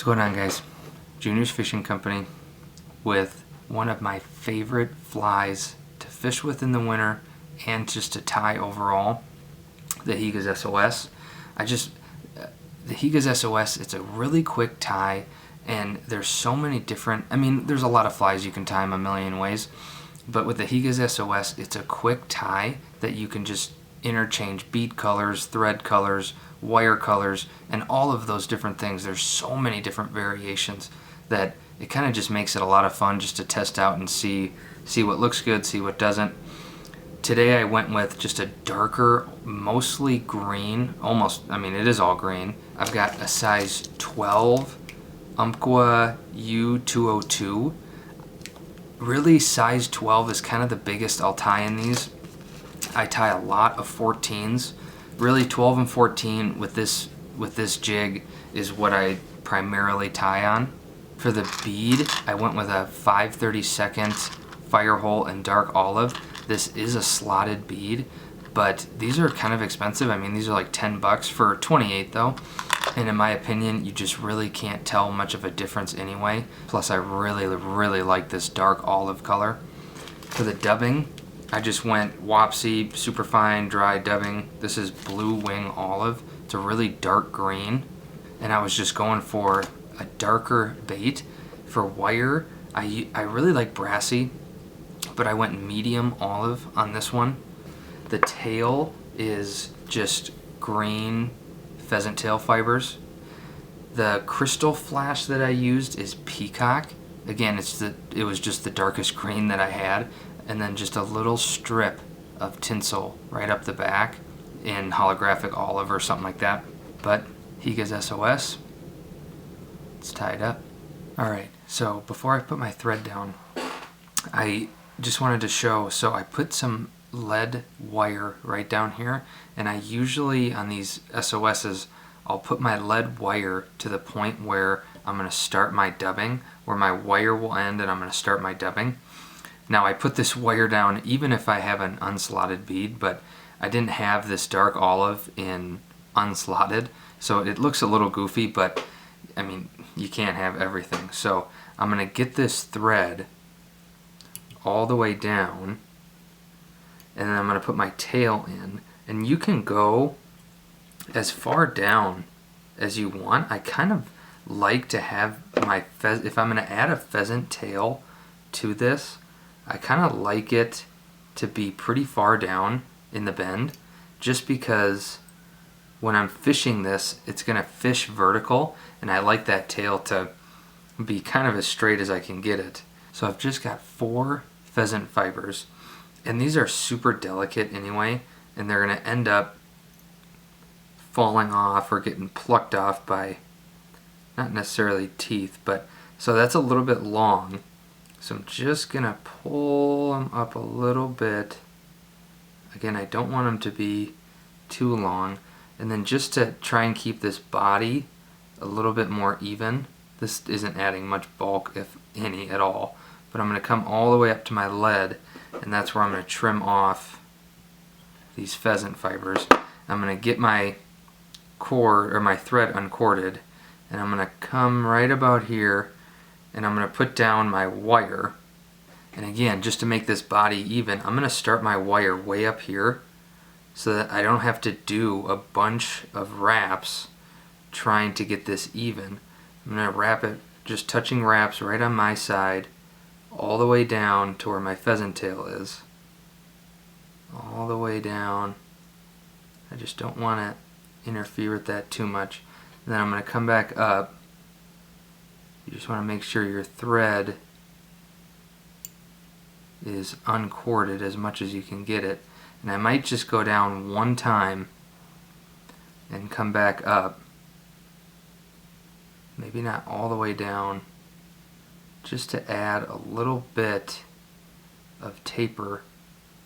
going on, guys? Junior's Fishing Company with one of my favorite flies to fish with in the winter and just to tie overall, the Higas SOS. The Higas SOS, it's a really quick tie, and there's so many different, there's a lot of flies you can tie them a million ways, but with the Higas SOS, it's a quick tie that you can just interchange bead colors, thread colors, wire colors, and all of those different things. There's so many different variations that it kind of just makes it a lot of fun just to test out and see what looks good, see what doesn't. Today I went with just a darker, mostly green, it is all green. I've got a size 12 Umpqua U202. Really, size 12 is kind of the biggest I'll tie in these. I tie a lot of 14s. Really, 12 and 14 with this jig is what I primarily tie on. For the bead, I went with a 5/32 fire hole and dark olive. This is a slotted bead, but these are kind of expensive. These are like 10 bucks for 28 though. And in my opinion, you just really can't tell much of a difference anyway. Plus, I really like this dark olive color. For the dubbing, I just went Wapsi, super fine, dry dubbing. This is blue wing olive. It's a really dark green. And I was just going for a darker bait. For wire, I really like brassy, but I went medium olive on this one. The tail is just green pheasant tail fibers. The Krystal flash that I used is peacock. Again, it was just the darkest green that I had, and then just a little strip of tinsel right up the back in holographic olive or something like that. But Higas SOS, it's tied up. Alright, so before I put my thread down, I just wanted to show, so I put some lead wire right down here, and I usually on these SOSs, I'll put my lead wire to the point where I'm going to start my dubbing, where my wire will end and I'm going to start my dubbing. Now I put this wire down even if I have an unslotted bead, but I didn't have this dark olive in unslotted, so it looks a little goofy, but you can't have everything. So I'm going to get this thread all the way down, and then I'm going to put my tail in, and you can go as far down as you want. I kind of like to have my if I'm going to add a pheasant tail to this, I kind of like it to be pretty far down in the bend, just because when I'm fishing this, it's going to fish vertical, and I like that tail to be kind of as straight as I can get it. So I've just got 4 pheasant fibers, and these are super delicate anyway, and they're going to end up falling off or getting plucked off by not necessarily teeth, but so that's a little bit long. So I'm just going to pull them up a little bit. Again, I don't want them to be too long. And then just to try and keep this body a little bit more even, this isn't adding much bulk, if any at all, but I'm going to come all the way up to my lead, and that's where I'm going to trim off these pheasant fibers. I'm going to get my cord or my thread uncorded, and I'm going to come right about here, and I'm going to put down my wire. And again, just to make this body even, I'm going to start my wire way up here so that I don't have to do a bunch of wraps trying to get this even. I'm going to wrap it, just touching wraps right on my side, all the way down to where my pheasant tail is. All the way down. I just don't want to interfere with that too much. And then I'm going to come back up. You just want to make sure your thread is uncorded as much as you can get it. And I might just go down one time and come back up. Maybe not all the way down, just to add a little bit of taper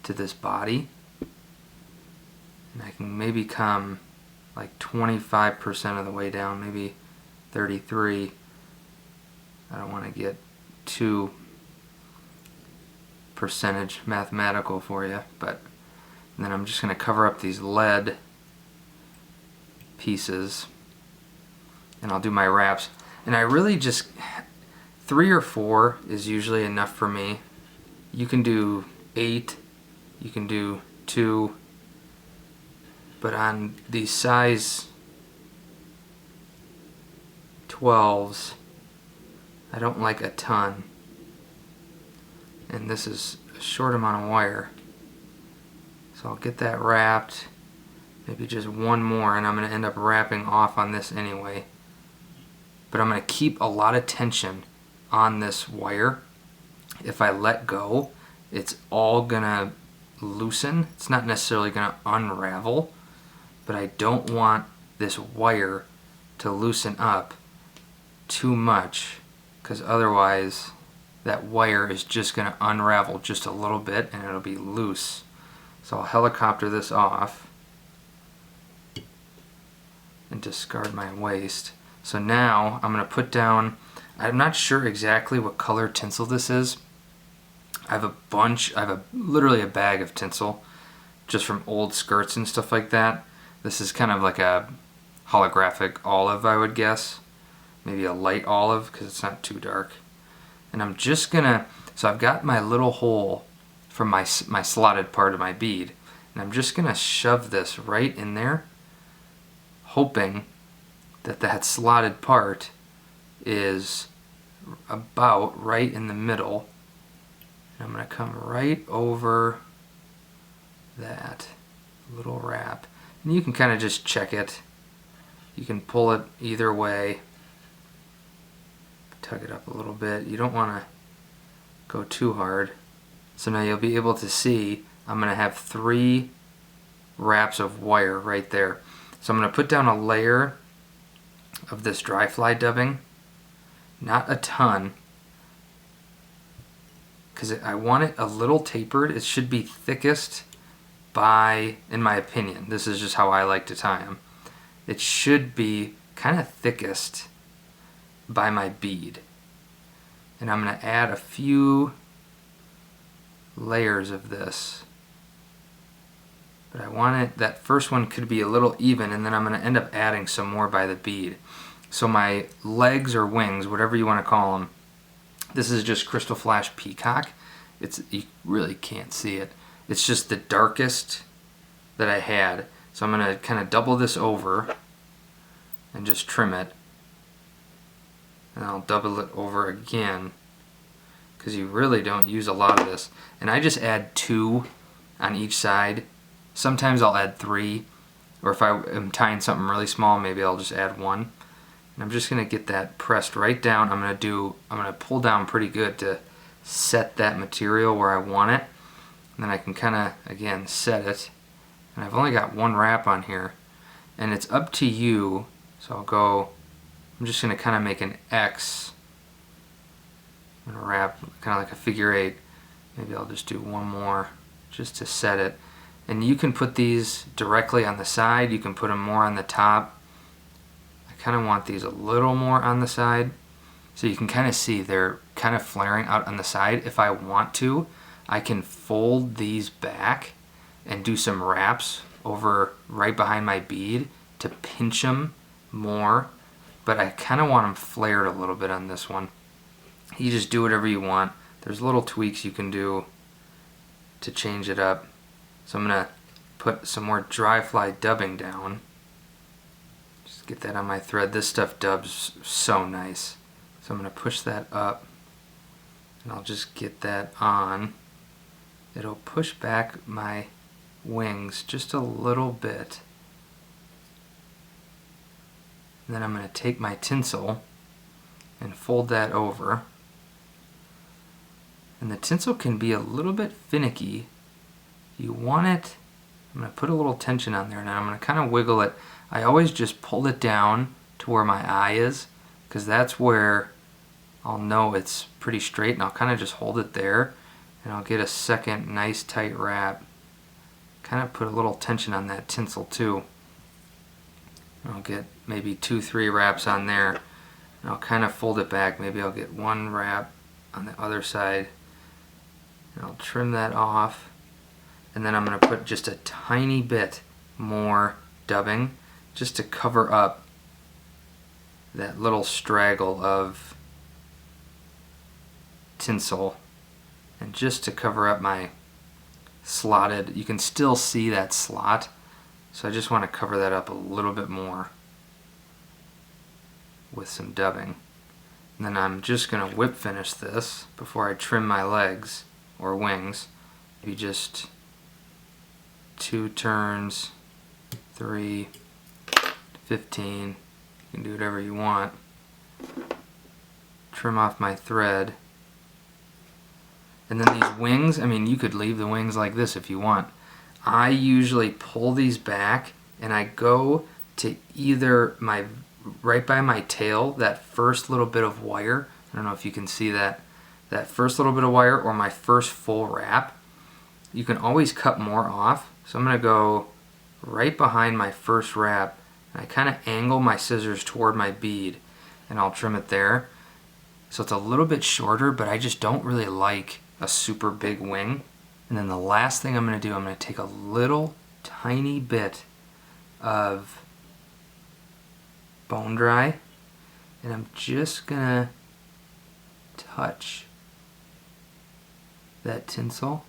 to this body. And I can maybe come like 25% of the way down, maybe 33. I don't want to get too percentage mathematical for you, but then I'm just going to cover up these lead pieces, and I'll do my wraps. And I really just, 3 or 4 is usually enough for me. You can do 8, you can do 2, but on these size 12s, I don't like a ton. And this is a short amount of wire. So I'll get that wrapped, maybe just one more, and I'm going to end up wrapping off on this anyway. But I'm going to keep a lot of tension on this wire. If I let go, it's all going to loosen. It's not necessarily going to unravel, but I don't want this wire to loosen up too much, because otherwise that wire is just going to unravel just a little bit and it'll be loose. So I'll helicopter this off and discard my waste. So now I'm going to put down, I'm not sure exactly what color tinsel this is. I have a bunch, literally a bag of tinsel just from old skirts and stuff like that. This is kind of like a holographic olive, I would guess. Maybe a light olive because it's not too dark. And I'm just gonna, so I've got my little hole from my slotted part of my bead, and I'm just gonna shove this right in there, hoping that that slotted part is about right in the middle. And I'm gonna come right over that little wrap. And you can kind of just check it. You can pull it either way. Tug it up a little bit. You don't want to go too hard. So now you'll be able to see I'm going to have 3 wraps of wire right there. So I'm going to put down a layer of this dry fly dubbing. Not a ton, because I want it a little tapered. It should be thickest by, in my opinion, this is just how I like to tie them. It should be kind of thickest by my bead. And I'm going to add a few layers of this. But I want it, that first one could be a little even, and then I'm going to end up adding some more by the bead. So my legs or wings, whatever you want to call them, this is just Krystal Flash Peacock. You really can't see it. It's just the darkest that I had. So I'm going to kind of double this over and just trim it. And I'll double it over again, because you really don't use a lot of this. And I just add 2 on each side. Sometimes I'll add 3, or if I am tying something really small, maybe I'll just add 1. And I'm just going to get that pressed right down. I'm going to pull down pretty good to set that material where I want it. And then I can kind of, again, set it. And I've only got 1 wrap on here. And it's up to you. So I'll go, I'm just going to kind of make an X. I'm going to wrap kind of like a figure 8. Maybe I'll just do 1 more just to set it. And you can put these directly on the side. You can put them more on the top. I kind of want these a little more on the side. So you can kind of see they're kind of flaring out on the side. If I want to, I can fold these back and do some wraps over right behind my bead to pinch them more. But I kind of want them flared a little bit on this one. You just do whatever you want. There's little tweaks you can do to change it up. So I'm going to put some more dry fly dubbing down. Just get that on my thread. This stuff dubs so nice. So I'm going to push that up, and I'll just get that on. It'll push back my wings just a little bit. And then I'm going to take my tinsel and fold that over. And the tinsel can be a little bit finicky. You want it, I'm going to put a little tension on there, and I'm going to kind of wiggle it. I always just pull it down to where my eye is, because that's where I'll know it's pretty straight, and I'll kind of just hold it there, and I'll get a second nice tight wrap. Kind of put a little tension on that tinsel too. And I'll get maybe 2-3 wraps on there, and I'll kind of fold it back. Maybe I'll get 1 wrap on the other side, and I'll trim that off. And then I'm going to put just a tiny bit more dubbing just to cover up that little straggle of tinsel, and just to cover up my slotted, you can still see that slot, so I just want to cover that up a little bit more with some dubbing. And then I'm just going to whip finish this before I trim my legs or wings. Maybe just 2 turns, 3, 15, you can do whatever you want. Trim off my thread. And then these wings, I mean, you could leave the wings like this if you want. I usually pull these back and I go to either my right by my tail, that first little bit of wire. I don't know if you can see that first little bit of wire, or my first full wrap. You can always cut more off. So I'm going to go right behind my first wrap, and I kind of angle my scissors toward my bead, and I'll trim it there. So it's a little bit shorter, but I just don't really like a super big wing. And then the last thing I'm going to do, I'm going to take a little tiny bit of bone dry, and I'm just going to touch that tinsel.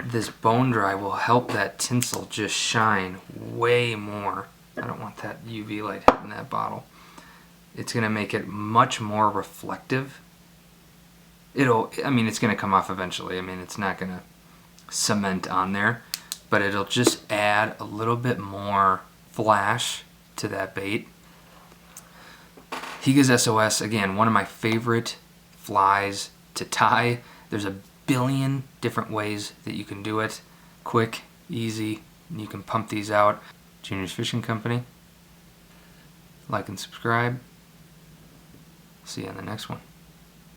This bone dry will help that tinsel just shine way more. I don't want that UV light hitting that bottle. It's going to make it much more reflective. It's going to come off eventually. I mean, it's not going to cement on there, but it'll just add a little bit more flash to that bait. Higas SOS, again, one of my favorite flies to tie. There's a billion different ways that you can do it. Quick, easy, and you can pump these out. Junior's Fishing Company. Like and subscribe. See you on the next one.